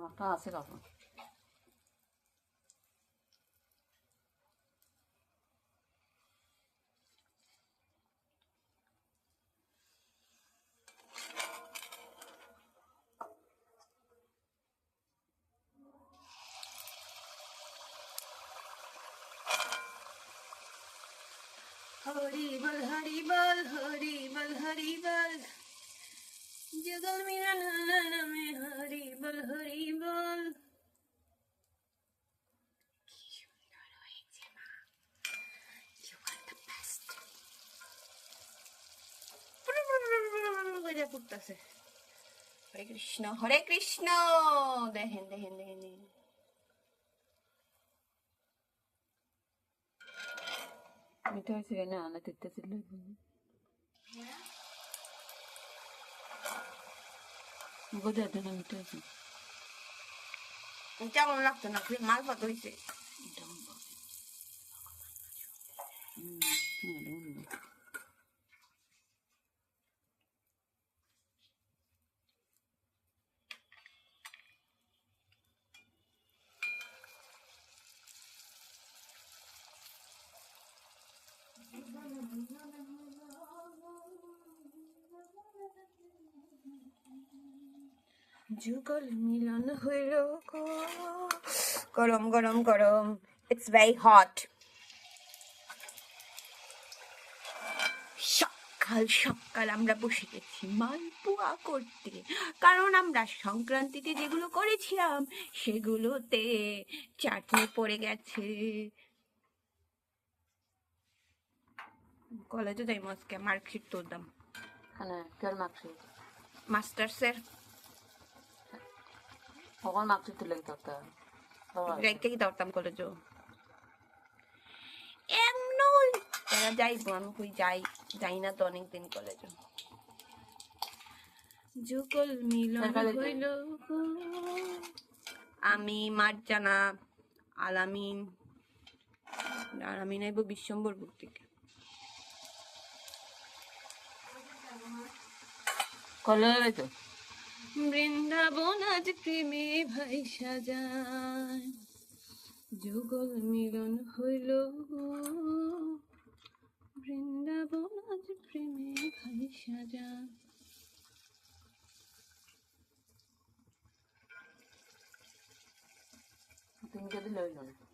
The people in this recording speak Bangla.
আমারটা আছে কাপড়। हरी बल हरी बल हरी बल हरी बल जगल मेरा नाना में हरी बल हरी बल हरे कृष्ण देखें देखें देखें মিঠা হয়েছে না না তিতে ছিল বোঝা দেন মিঠা হয়েছে কেমন লাগতো না মাল পাত হয়েছে যুগল মিলন হইল গরম গরম গরম ইটস ভেরি হট সকাল সকাল আমরা বসে গেছি মালপোয়া করতে কারণ আমরা সংক্রান্তিতে যেগুলো করেছিলাম সেগুলোতে চাটনি পড়ে গেছে কলেজে যাই আজকে মার্কশিট তুলতাম মানে কেন মার্কশিট মাস্টার্সের কখন মার্কশিট তুলে দিতে রেখে কি ধরতাম কলেজও এমনই তারা যাইবো আমি কই যাই না তো অনেকদিন কলেজে যুগল মিলন হইল আমি মার্জানা আলামিন আলামিন আইব বিশ্বম্বরপুর থেকে কলেজে তো বৃন্দাবন আজ প্রেমে ভাই সাজায় যুগল মিলন হইল বৃন্দাবন আজ প্রেমে ভাই সাজায় তুমি যদি লইল না